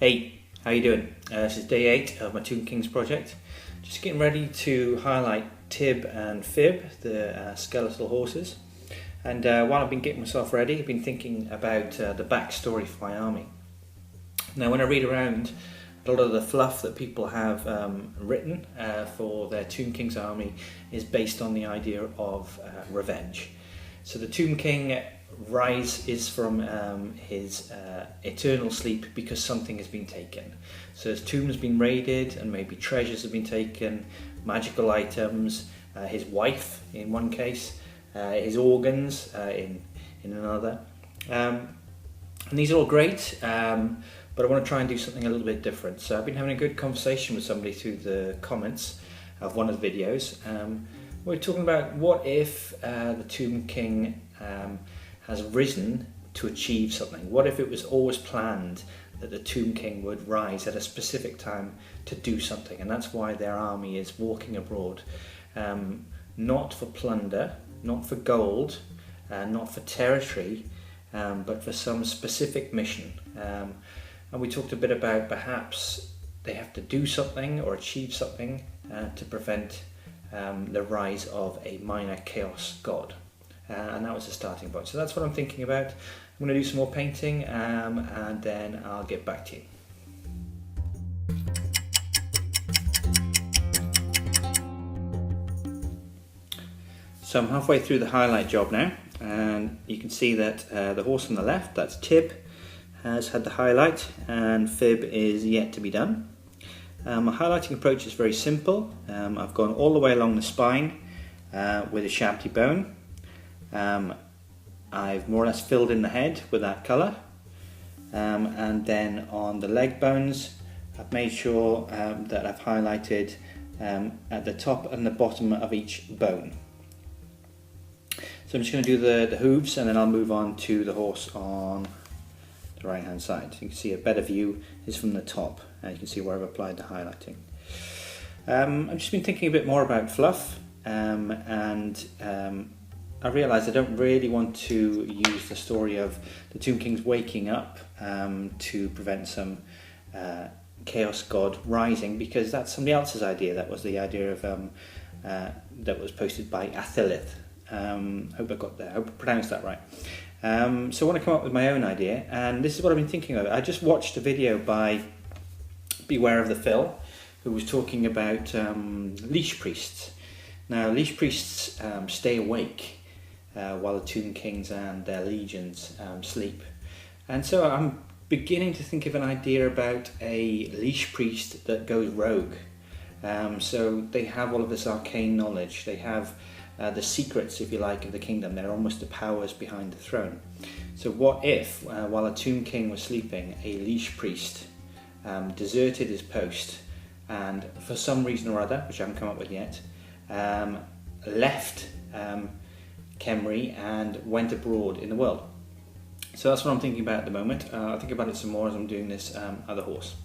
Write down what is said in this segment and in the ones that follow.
Hey, how you doing? This is day 8 of my Tomb Kings project. Just getting ready to highlight Tib and Fib, the skeletal horses. And while I've been getting myself ready, I've been thinking about the backstory for my army. Now when I read around, a lot of the fluff that people have written for their Tomb Kings army is based on the idea of revenge. So the Tomb King rises from his eternal sleep because something has been taken. So his tomb has been raided and maybe treasures have been taken, magical items, his wife in one case, his organs in another. And these are all great, but I want to try and do something a little bit different. So I've been having a good conversation with somebody through the comments of one of the videos. We're talking about what if the Tomb King has risen to achieve something. What if it was always planned that the Tomb King would rise at a specific time to do something, and that's why their army is walking abroad, not for plunder, not for gold, not for territory, but for some specific mission. And we talked a bit about perhaps they have to do something or achieve something to prevent the rise of a minor chaos god. And that was the starting point. So that's what I'm thinking about. I'm going to do some more painting and then I'll get back to you. So I'm halfway through the highlight job now, and you can see that the horse on the left, that's Tib, has had the highlight, and Fib is yet to be done. My highlighting approach is very simple. I've gone all the way along the spine with a shabty bone. I've more or less filled in the head with that colour, and then on the leg bones I've made sure that I've highlighted at the top and the bottom of each bone. So I'm just going to do the hooves, and then I'll move on to the horse on the right hand side. So you can see a better view is from the top, and you can see where I've applied the highlighting. I've just been thinking a bit more about fluff, and I realised I don't really want to use the story of the Tomb Kings waking up to prevent some chaos god rising, because that's somebody else's idea. That was the idea of that was posted by Athilith. Hope I got that. I hope I pronounced that right. So I want to come up with my own idea, and this is what I've been thinking of. I just watched a video by Beware of the Phil, who was talking about leash priests. Now, leash priests stay awake while the Tomb Kings and their legions sleep. And so I'm beginning to think of an idea about a leash priest that goes rogue. So they have all of this arcane knowledge. They have the secrets, if you like, of the kingdom. They're almost the powers behind the throne. So what if, while a Tomb King was sleeping, a leash priest deserted his post and, for some reason or other, which I haven't come up with yet, left Kemri and went abroad in the world. So that's what I'm thinking about at the moment. I'll think about it some more as I'm doing this other horse.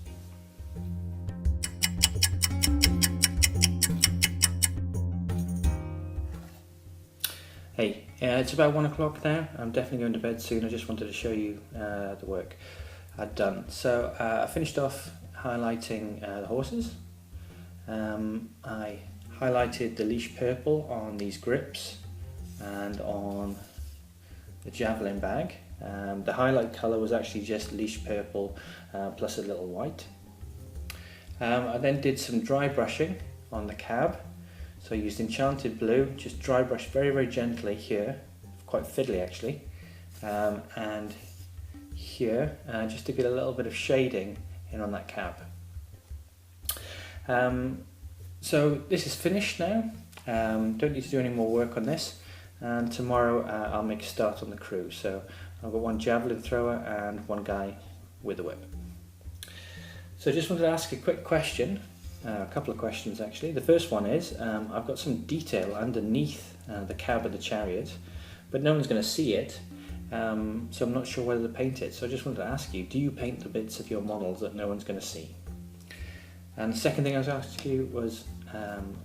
Hey, it's about 1 o'clock now. I'm definitely going to bed soon. I just wanted to show you the work I'd done. So I finished off highlighting the horses. I highlighted the leash purple on these grips and on the javelin bag. The highlight colour was actually just leash purple plus a little white. I then did some dry brushing on the cab. So I used enchanted blue, just dry brush very, very gently here, quite fiddly actually, and here, just to get a little bit of shading in on that cab. So this is finished now. Don't need to do any more work on this, and tomorrow I'll make a start on the crew. So I've got one javelin thrower and one guy with a whip. So I just wanted to ask a quick question. A couple of questions actually. The first one is, I've got some detail underneath the cab of the chariot, but no one's going to see it, so I'm not sure whether to paint it. So I just wanted to ask you, do you paint the bits of your models that no one's going to see? And the second thing I was asking you was,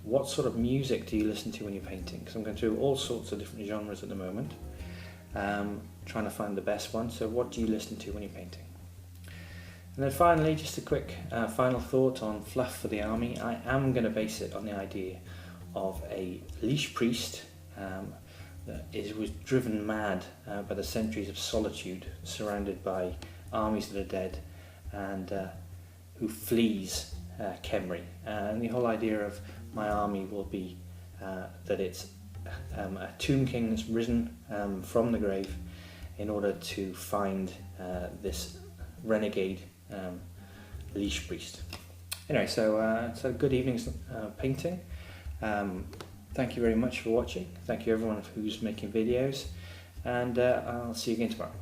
what sort of music do you listen to when you're painting? Because I'm going through all sorts of different genres at the moment, trying to find the best one. So what do you listen to when you're painting? And then finally, just a quick final thought on fluff for the army. I am going to base it on the idea of a leash priest that was driven mad by the centuries of solitude, surrounded by armies that are dead, and who flees Kemri. And the whole idea of my army will be that it's a tomb king that's risen from the grave in order to find this renegade leash priest. Anyway, so good evening's painting. Thank you very much for watching. Thank you everyone who's making videos, and I'll see you again tomorrow.